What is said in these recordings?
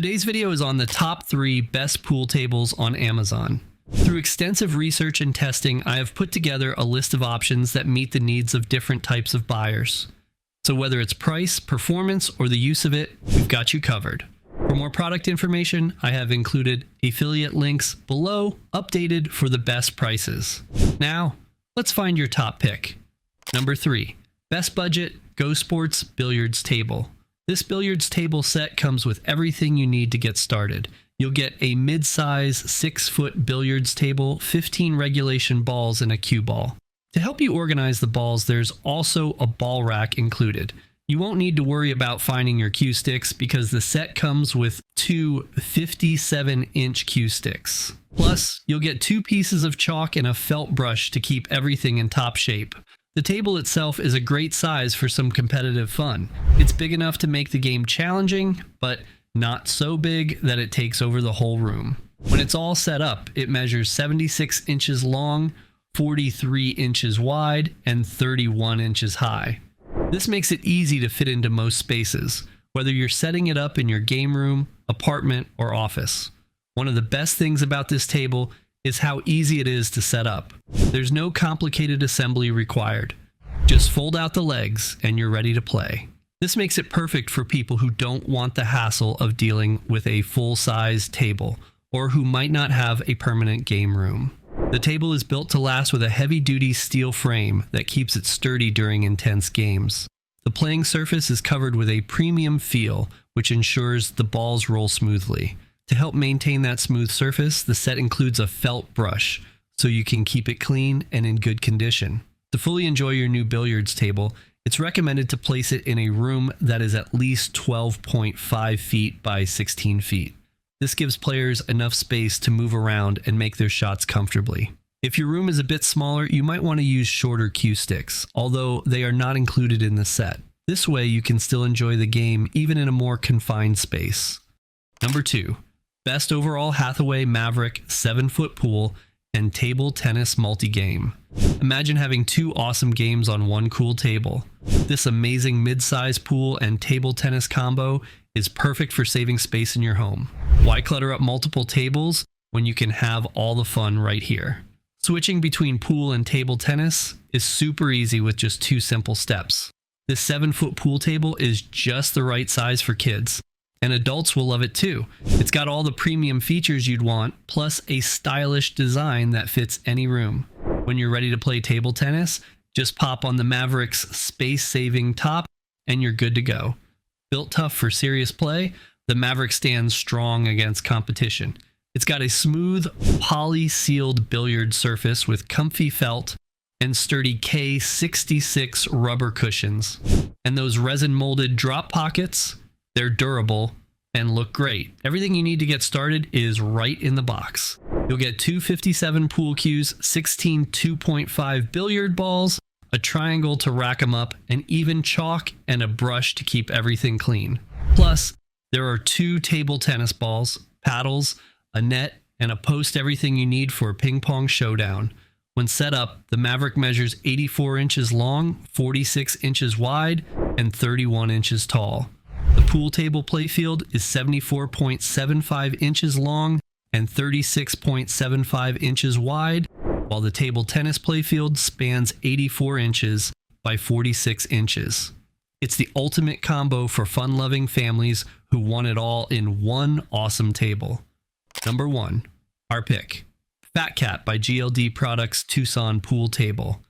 Today's video is on the top 3 best pool tables on Amazon. Through extensive research and testing, I have put together a list of options that meet the needs of different types of buyers. So whether it's price, performance, or the use of it, we've got you covered. For more product information, I have included affiliate links below, updated for the best prices. Now, let's find your top pick. Number 3, best budget Go Sports Billiards Table. This billiards table set comes with everything you need to get started. You'll get a mid-size 6-foot billiards table, 15 regulation balls, and a cue ball. To help you organize the balls, there's also a ball rack included. You won't need to worry about finding your cue sticks because the set comes with 2 57-inch cue sticks. Plus, you'll get 2 pieces of chalk and a felt brush to keep everything in top shape. The table itself is a great size for some competitive fun. It's big enough to make the game challenging, but not so big that it takes over the whole room. When it's all set up, it measures 76 inches long, 43 inches wide, and 31 inches high. This makes it easy to fit into most spaces, whether you're setting it up in your game room, apartment, or office. One of the best things about this table is how easy it is to set up. There's no complicated assembly required. Just fold out the legs and you're ready to play. This makes it perfect for people who don't want the hassle of dealing with a full-size table or who might not have a permanent game room. The table is built to last with a heavy-duty steel frame that keeps it sturdy during intense games. The playing surface is covered with a premium feel, which ensures the balls roll smoothly. To help maintain that smooth surface, the set includes a felt brush, so you can keep it clean and in good condition. To fully enjoy your new billiards table, it's recommended to place it in a room that is at least 12.5 feet by 16 feet. This gives players enough space to move around and make their shots comfortably. If your room is a bit smaller, you might want to use shorter cue sticks, although they are not included in the set. This way you can still enjoy the game even in a more confined space. Number 2. Best overall Hathaway Maverick 7-foot pool and table tennis multi-game. Imagine having 2 awesome games on one cool table. This amazing mid-size pool and table tennis combo is perfect for saving space in your home. Why clutter up multiple tables when you can have all the fun right here? Switching between pool and table tennis is super easy with just 2 simple steps. This 7-foot pool table is just the right size for kids, and adults will love it too. It's got all the premium features you'd want, plus a stylish design that fits any room. When you're ready to play table tennis, just pop on the Maverick's space-saving top and you're good to go. Built tough for serious play, the Maverick stands strong against competition. It's got a smooth, poly-sealed billiard surface with comfy felt and sturdy K66 rubber cushions. And those resin-molded drop pockets, they're durable and look great. Everything you need to get started is right in the box. You'll get 2 57 pool cues, 16 2.5 billiard balls, a triangle to rack them up, and even chalk and a brush to keep everything clean. Plus, there are 2 table tennis balls, paddles, a net, and a post everything you need for a ping pong showdown. When set up, the Maverick measures 84 inches long, 46 inches wide, and 31 inches tall. The pool table playfield is 74.75 inches long and 36.75 inches wide, while the table tennis playfield spans 84 inches by 46 inches. It's the ultimate combo for fun-loving families who want it all in one awesome table. Number 1, our pick. Fat Cat by GLD Products Tucson Pool Table.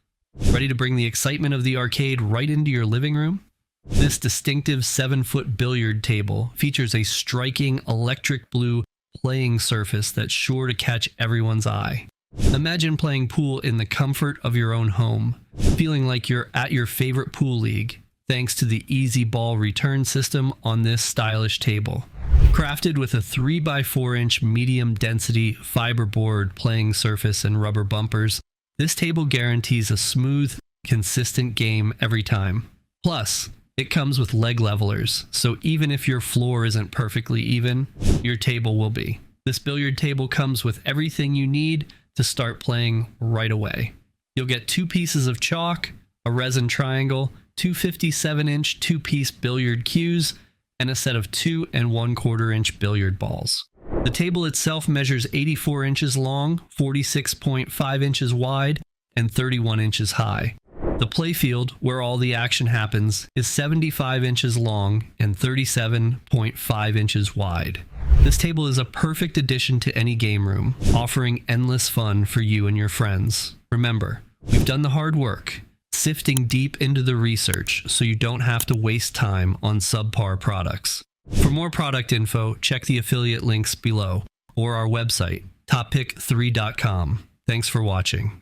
Ready to bring the excitement of the arcade right into your living room? This distinctive 7-foot billiard table features a striking electric blue playing surface that's sure to catch everyone's eye. Imagine playing pool in the comfort of your own home, feeling like you're at your favorite pool league, thanks to the easy ball return system on this stylish table. Crafted with a 3x4-inch medium density fiberboard playing surface and rubber bumpers, this table guarantees a smooth, consistent game every time. Plus, it comes with leg levelers, so even if your floor isn't perfectly even, your table will be. This billiard table comes with everything you need to start playing right away. You'll get 2 pieces of chalk, a resin triangle, 2 57-inch 2-piece billiard cues, and a set of 2 1/4 inch billiard balls. The table itself measures 84 inches long, 46.5 inches wide, and 31 inches high. The playfield, where all the action happens, is 75 inches long and 37.5 inches wide. This table is a perfect addition to any game room, offering endless fun for you and your friends. Remember, we've done the hard work, sifting deep into the research so you don't have to waste time on subpar products. For more product info, check the affiliate links below or our website, toppick3.com. Thanks for watching.